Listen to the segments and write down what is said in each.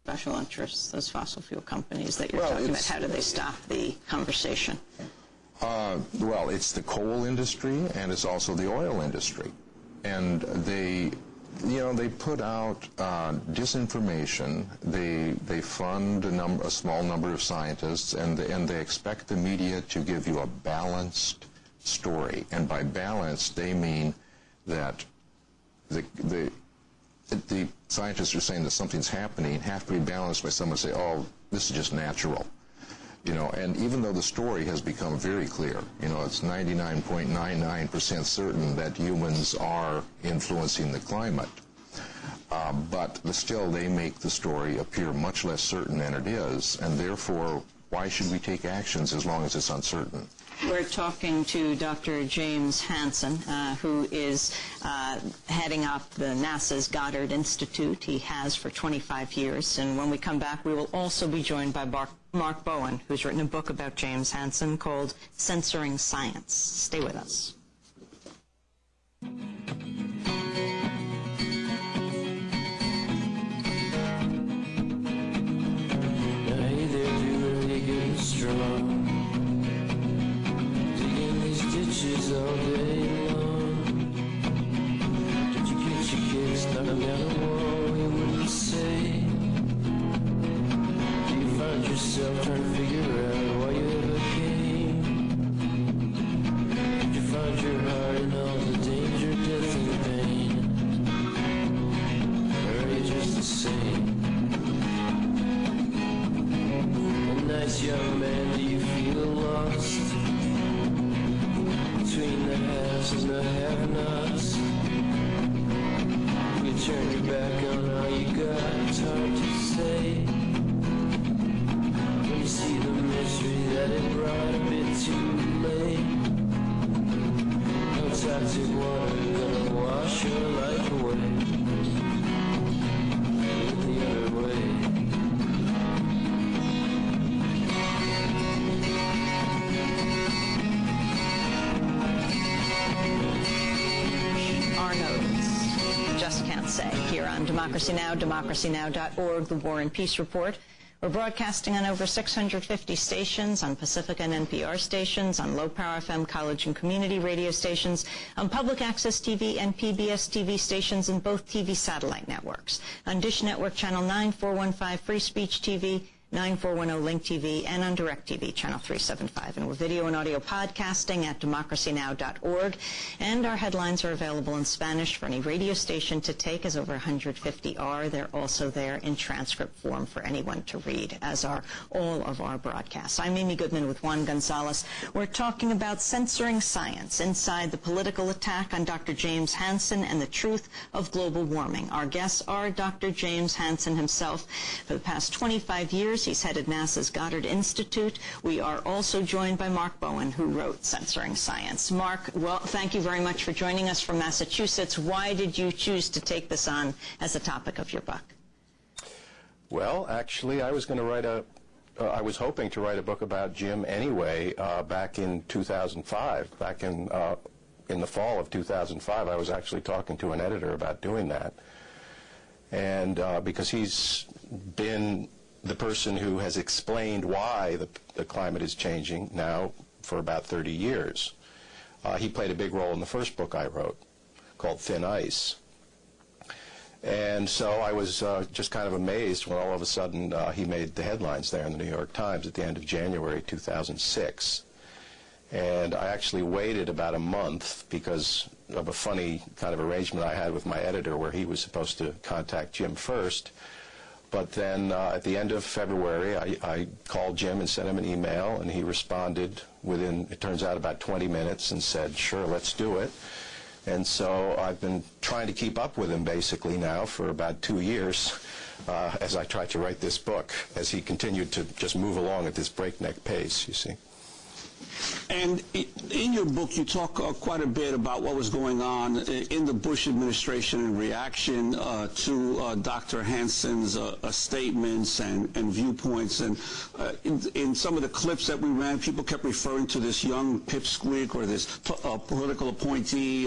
special interests, those fossil fuel companies that you're talking about? How do they stop the conversation? Well, it's the coal industry and it's also the oil industry. And they put out disinformation. They fund a small number of scientists, and they expect the media to give you a balanced story. And by balanced, they mean that the scientists are saying that something's happening have to be balanced by someone say, oh, this is just natural. And even though the story has become very clear, it's 99.99% certain that humans are influencing the climate, but still they make the story appear much less certain than it is, and therefore, why should we take actions as long as it's uncertain? We're talking to Dr. James Hansen, who is heading up the NASA's Goddard Institute. He has for 25 years. And when we come back, we will also be joined by Mark Bowen, who's written a book about James Hansen called Censoring Science. Stay with us. Hey there, really good and strong. Ditches all day long. Did you get your kicks knocked down the wall? You wouldn't say. Do you find yourself trying to figure out why you ever came? Did you find your heart in all the danger, death, and pain? Or are you just the same? A nice young man, do you feel lost between the haves and the have-nots? You turn your back on all you got, it's hard to say. When you see the misery that it brought a bit too late. No toxic water gonna wash your life away. Look the other way. Just can't say. Here on Democracy Now!, democracynow.org, the War and Peace Report. We're broadcasting on over 650 stations, on Pacifica and NPR stations, on low-power FM college and community radio stations, on public access TV and PBS TV stations in both TV satellite networks, on Dish Network Channel 9415 Free Speech TV, 9410 Link TV, and on DirecTV, Channel 375. And we're video and audio podcasting at democracynow.org. And our headlines are available in Spanish for any radio station to take, as over 150 are. They're also there in transcript form for anyone to read, as are all of our broadcasts. I'm Amy Goodman with Juan Gonzalez. We're talking about censoring science inside the political attack on Dr. James Hansen and the truth of global warming. Our guests are Dr. James Hansen himself. For the past 25 years, he's headed NASA's Goddard Institute. We are also joined by Mark Bowen, who wrote Censoring Science. Mark, well, thank you very much for joining us from Massachusetts. Why did you choose to take this on as a topic of your book? Well, actually, I was going to write I was hoping to write a book about Jim anyway, back in 2005. Back in the fall of 2005, I was actually talking to an editor about doing that. And because he's been the person who has explained why the climate is changing now for about 30 years. He played a big role in the first book I wrote, called Thin Ice. And so I was just kind of amazed when all of a sudden he made the headlines there in the New York Times at the end of January 2006. And I actually waited about a month because of a funny kind of arrangement I had with my editor where he was supposed to contact Jim first. But then at the end of February, I called Jim and sent him an email, and he responded within, it turns out, about 20 minutes and said, sure, let's do it. And so I've been trying to keep up with him basically now for about 2 years as I tried to write this book, as he continued to just move along at this breakneck pace, you see. And in your book, you talk quite a bit about what was going on in the Bush administration in reaction to Dr. Hansen's statements and viewpoints. And in some of the clips that we ran, people kept referring to this young pipsqueak or this political appointee.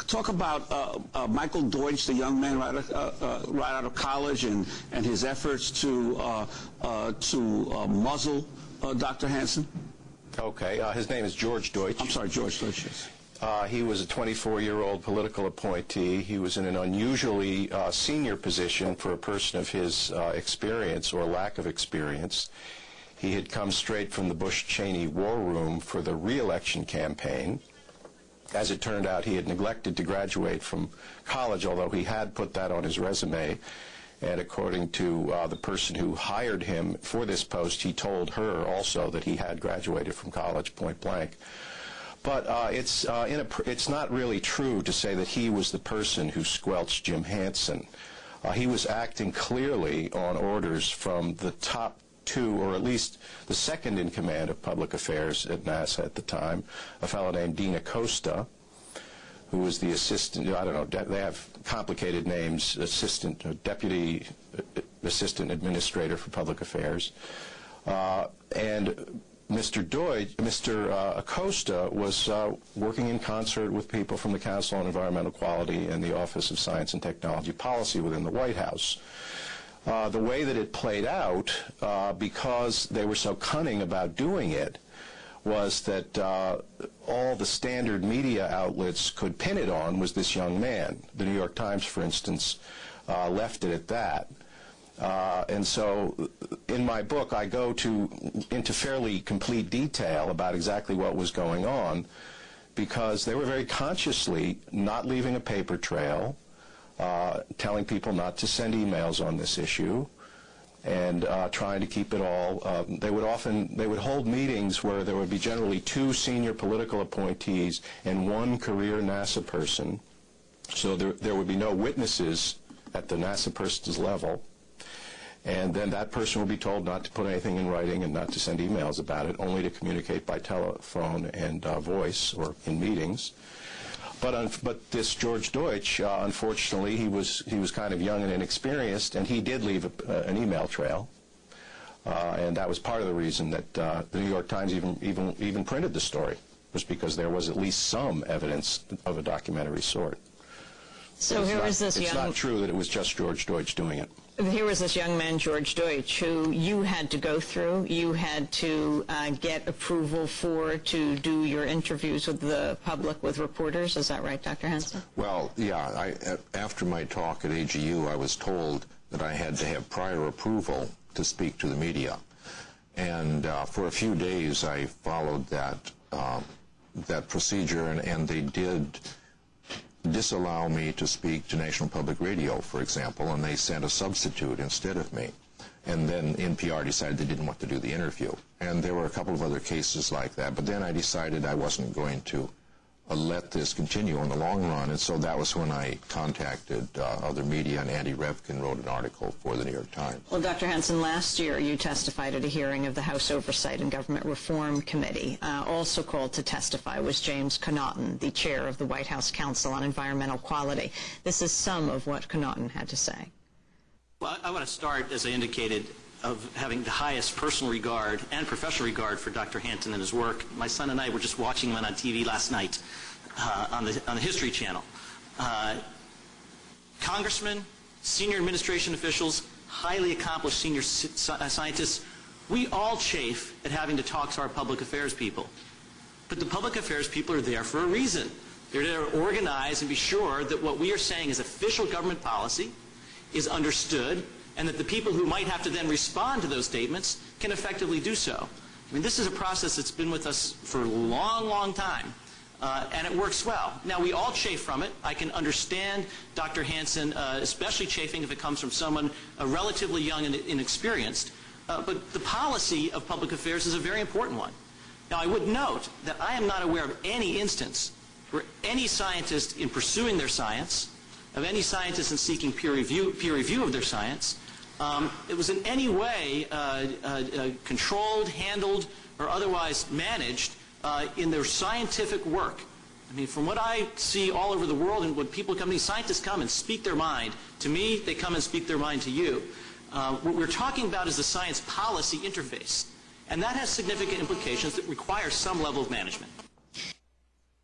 Talk about Michael Deutsch, the young man right out of college, and his efforts to muzzle Dr. Hansen. Okay, his name is George Deutsch. I'm sorry, George Deutsch, yes. He was a 24-year-old political appointee. He was in an unusually senior position for a person of his experience or lack of experience. He had come straight from the Bush-Cheney war room for the re-election campaign. As it turned out, he had neglected to graduate from college, although he had put that on his resume. And according to the person who hired him for this post, he told her also that he had graduated from college, point blank. But it's not really true to say that he was the person who squelched Jim Hansen. He was acting clearly on orders from the top two, or at least the second in command of public affairs at NASA at the time, a fellow named Dean Acosta, who was the assistant, I don't know, they have complicated names, deputy assistant administrator for public affairs. And Mr. Acosta was working in concert with people from the Council on Environmental Quality and the Office of Science and Technology Policy within the White House. The way that it played out, because they were so cunning about doing it, was that all the standard media outlets could pin it on was this young man. The New York Times, for instance, left it at that. And so in my book, I go into fairly complete detail about exactly what was going on, because they were very consciously not leaving a paper trail, telling people not to send emails on this issue, and trying to keep it all. They would hold meetings where there would be generally 2 senior political appointees and 1 career NASA person. So there would be no witnesses at the NASA person's level. And then that person would be told not to put anything in writing and not to send emails about it, only to communicate by telephone and voice or in meetings. But this George Deutsch, unfortunately, he was kind of young and inexperienced, and he did leave an email trail, and that was part of the reason that the New York Times even printed the story, was because there was at least some evidence of a documentary sort. So It's not true that it was just George Deutsch doing it. Here was this young man, George Deutsch, who you had to go through. You had to get approval to do your interviews with the public, with reporters. Is that right, Dr. Hansen? Well, yeah. After my talk at AGU, I was told that I had to have prior approval to speak to the media. And for a few days, I followed that procedure, and they did disallow me to speak to National Public Radio, for example, and they sent a substitute instead of me. And then NPR decided they didn't want to do the interview. And there were a couple of other cases like that. But then I decided I wasn't going to let this continue in the long run, and so that was when I contacted other media, and Andy Revkin wrote an article for the New York Times. Well, Dr. Hansen, last year you testified at a hearing of the House Oversight and Government Reform Committee. Also called to testify was James Connaughton, the chair of the White House Council on Environmental Quality. This is some of what Connaughton had to say. Well, I want to start, as I indicated, of having the highest personal regard and professional regard for Dr. Hansen and his work. My son and I were just watching him on TV last night on the History Channel. Congressmen, senior administration officials, highly accomplished senior scientists, we all chafe at having to talk to our public affairs people. But the public affairs people are there for a reason. They're there to organize and be sure that what we are saying is official government policy is understood, and that the people who might have to then respond to those statements can effectively do so. I mean, this is a process that's been with us for a long, long time, and it works well. Now, we all chafe from it. I can understand Dr. Hansen, especially chafing if it comes from someone relatively young and inexperienced, but the policy of public affairs is a very important one. Now, I would note that I am not aware of any instance where any scientist in pursuing their science, of any scientist in seeking peer review of their science, it was in any way controlled, handled, or otherwise managed in their scientific work. I mean, from what I see all over the world and when people come to me, scientists come and speak their mind. To me, they come and speak their mind to you. What we're talking about is the science policy interface. And that has significant implications that require some level of management.